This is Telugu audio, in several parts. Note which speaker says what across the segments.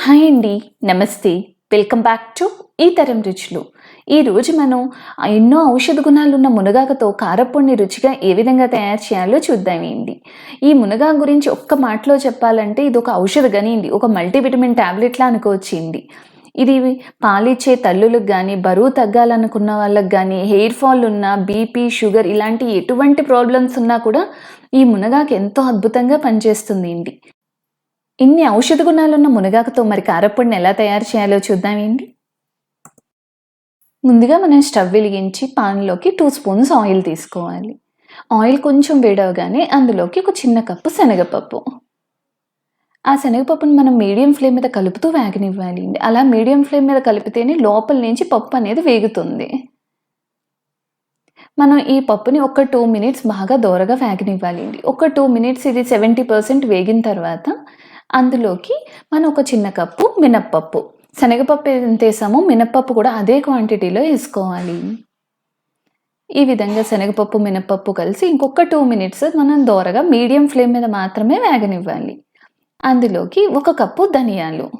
Speaker 1: హాయ్ అండి, నమస్తే. వెల్కమ్ బ్యాక్ టు ఈతరం రుచులు. ఈరోజు మనం ఎన్నో ఔషధ గుణాలున్న మునగాకుతో కారప్పొడిని రుచిగా ఏ విధంగా తయారు చేయాలో చూద్దామండి. ఈ మునగాకు గురించి ఒక్క మాటలో చెప్పాలంటే ఇది ఒక ఔషధ గని అండి. ఒక మల్టీవిటమిన్ టాబ్లెట్లా అనుకోవచ్చండి. ఇది పాలిచ్చే తల్లులకు కానీ, బరువు తగ్గాలనుకున్న వాళ్ళకి కానీ, హెయిర్ ఫాల్ ఉన్నా, బీపీ, షుగర్ ఇలాంటి ఎటువంటి ప్రాబ్లమ్స్ ఉన్నా కూడా ఈ మునగాకు ఎంతో అద్భుతంగా పనిచేస్తుంది అండి. ఇన్ని ఔషధ గుణాలున్న మునగాకుతో మరి కారప్పొడిని ఎలా తయారు చేయాలో చూద్దామండి. ముందుగా మనం స్టవ్ వెలిగించి పాన్లోకి 2 స్పూన్స్ ఆయిల్ తీసుకోవాలి. ఆయిల్ కొంచెం వేడవగానే అందులోకి ఒక చిన్న కప్పు శనగపప్పు. ఆ శనగపప్పుని మనం మీడియం ఫ్లేమ్ మీద కలుపుతూ వేగనివ్వాలి. అలా మీడియం ఫ్లేమ్ మీద కలిపితేనే లోపల నుంచి పప్పు అనేది వేగుతుంది. మనం ఈ పప్పుని ఒక 2 మినిట్స్ బాగా దోరగా వేగనివ్వాలి. ఒక 2 మినిట్స్ ఇది 70% వేగిన తర్వాత అందులోకి మనం ఒక చిన్న కప్పు మినప్పప్పు, శనగపప్పు ఎంత వేసామో మినప్పప్పు కూడా అదే క్వాంటిటీలో వేసుకోవాలి. ఈ విధంగా శనగపప్పు, మినప్పప్పు కలిసి ఇంకొక 2 మినిట్స్ మనం దోరగా మీడియం ఫ్లేమ్ మీద మాత్రమే వేగనివ్వాలి. అందులోకి ఒక కప్పు ధనియాలు.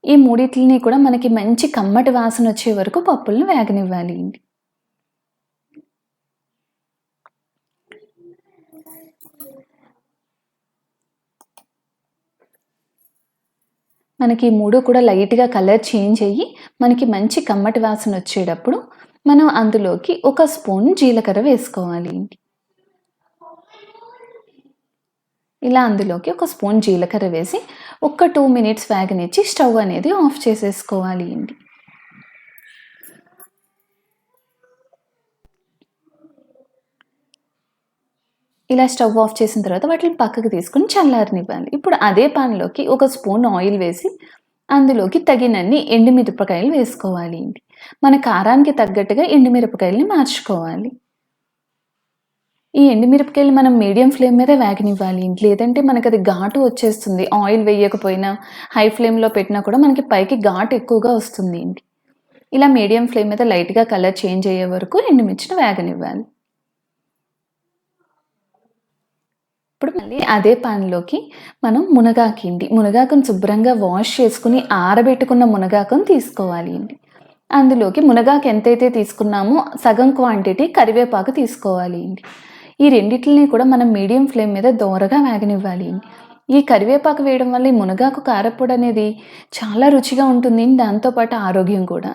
Speaker 1: ఈ మూడిటిని కూడా మనకి మంచి కమ్మటి వాసన వచ్చే వరకు పప్పులను వేగనివ్వాలి. మనకి ఈ మూడు కూడా లైట్గా కలర్ చేంజ్ అయ్యి మనకి మంచి కమ్మటి వాసన వచ్చేటప్పుడు మనం అందులోకి ఒక స్పూన్ జీలకర్ర వేసుకోవాలి. ఇలా అందులోకి ఒక స్పూన్ జీలకర్ర వేసి ఒక 2 మినిట్స్ వేగనిచ్చి స్టవ్ అనేది ఆఫ్ చేసేసుకోవాలి. ఇలా స్టవ్ ఆఫ్ చేసిన తర్వాత వాటిని పక్కకు తీసుకుని చల్లారనివ్వాలి. ఇప్పుడు అదే పాన్లోకి ఒక స్పూన్ ఆయిల్ వేసి అందులోకి తగినన్ని ఎండుమిరపకాయలు వేసుకోవాలి. మన కారానికి తగ్గట్టుగా ఎండుమిరపకాయలని మార్చుకోవాలి. ఈ ఎండుమిరపకాయలు మనం మీడియం ఫ్లేమ్ మీద వేగనివ్వాలి. లేదంటే మనకు అది ఘాటు వచ్చేస్తుంది. ఆయిల్ వేయకపోయినా హై ఫ్లేమ్లో పెట్టినా కూడా మనకి పైకి ఘాటు ఎక్కువగా వస్తుంది. ఇలా మీడియం ఫ్లేమ్ మీద లైట్గా కలర్ చేంజ్ అయ్యే వరకు ఎండుమిర్చిని వేగనివ్వాలి. ఇప్పుడు మళ్ళీ అదే పాన్లోకి మనం మునగాకుని శుభ్రంగా వాష్ చేసుకుని ఆరబెట్టుకున్న మునగాకుని తీసుకోవాలి. అందులోకి మునగాకు ఎంతైతే తీసుకున్నామో సగం క్వాంటిటీ కరివేపాకు తీసుకోవాలి. ఈ రెండిటిని కూడా మనం మీడియం ఫ్లేమ్ మీద దోరగా వేగనివ్వాలి. ఈ కరివేపాకు వేయడం వల్ల ఈ మునగాకు కారప్పొడి అనేది చాలా రుచిగా ఉంటుంది. దాంతోపాటు ఆరోగ్యం కూడా.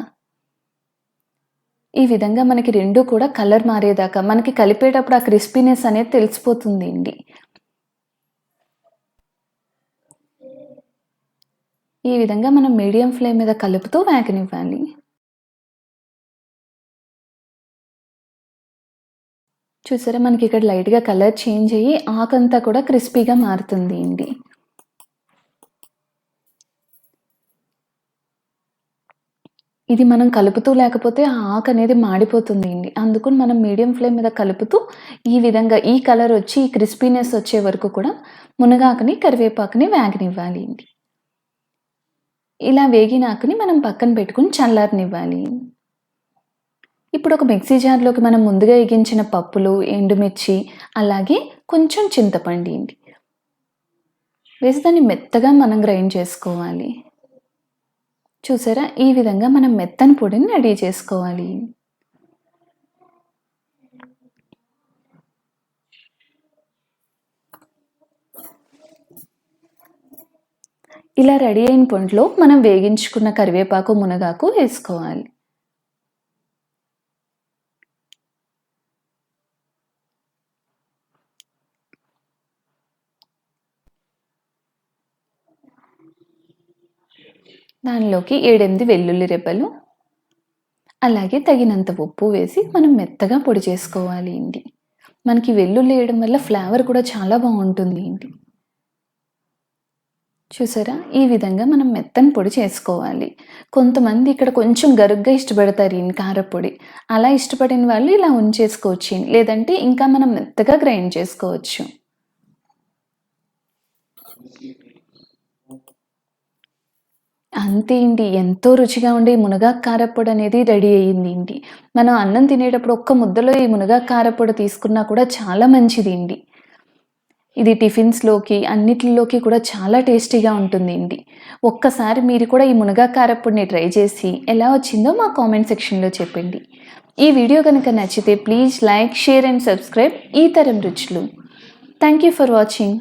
Speaker 1: ఈ విధంగా మనకి రెండు కూడా కలర్ మారేదాకా మనకి కలిపేటప్పుడు ఆ క్రిస్పీనెస్ అనేది తెలిసిపోతుంది. ఈ విధంగా మనం మీడియం ఫ్లేమ్ మీద కలుపుతూ వేగనివ్వాలి. చూసారా, మనకి ఇక్కడ లైట్గా కలర్ చేంజ్ అయ్యి ఆకంతా కూడా క్రిస్పీగా మారుతుంది. ఇది మనం కలుపుతూ లేకపోతే ఆ ఆకు అనేది మాడిపోతుంది. అందుకని మనం మీడియం ఫ్లేమ్ మీద కలుపుతూ ఈ విధంగా ఈ కలర్ వచ్చి ఈ క్రిస్పీనెస్ వచ్చే వరకు కూడా మునగాకుని కరివేపాకుని వేగనివ్వాలి. ఇలా వేగినాకుని మనం పక్కన పెట్టుకుని చల్లారనివ్వాలి. ఇప్పుడు ఒక మిక్సీ జార్లోకి మనం ముందుగా ఎగించిన పప్పులు, ఎండుమిర్చి అలాగే కొంచెం చింతపండు వేసి దాన్ని మెత్తగా మనం గ్రైండ్ చేసుకోవాలి. చూసారా, ఈ విధంగా మనం మెత్తని పొడిని రెడీ చేసుకోవాలి. ఇలా రెడీ అయిన పొంట్లో మనం వేగించుకున్న కరివేపాకు, మునగాకు వేసుకోవాలి. దానిలోకి 7-8 వెల్లుల్లి రెబ్బలు అలాగే తగినంత ఉప్పు వేసి మనం మెత్తగా పొడి చేసుకోవాలి. మనకి వెల్లుల్లి వేయడం వల్ల ఫ్లేవర్ కూడా చాలా బాగుంటుంది. చూసారా, ఈ విధంగా మనం మెత్తని పొడి చేసుకోవాలి. కొంతమంది ఇక్కడ కొంచెం గరుగ్గా ఇష్టపడతారు ఈ కారపొడి. అలా ఇష్టపడిన వాళ్ళు ఇలా ఉంచేసుకోవచ్చు. లేదంటే ఇంకా మనం మెత్తగా గ్రైండ్ చేసుకోవచ్చు. అంతే ఎంతో రుచిగా ఉండే మునగాకు కారప్పొడి అనేది రెడీ అయ్యింది. మనం అన్నం తినేటప్పుడు ఒక్క ముద్దలో ఈ మునగాకు కారప్పొడి తీసుకున్నా కూడా చాలా మంచిది. ఇది టిఫిన్స్లోకి అన్నిటిలోకి కూడా చాలా టేస్టీగా ఉంటుందండి. ఒక్కసారి మీరు కూడా ఈ మునగాకు కారప్పొడిని ట్రై చేసి ఎలా వచ్చిందో మా కామెంట్ సెక్షన్లో చెప్పండి. ఈ వీడియో కనుక నచ్చితే please like, share and subscribe ఈతరం రుచులు. Thank you for watching.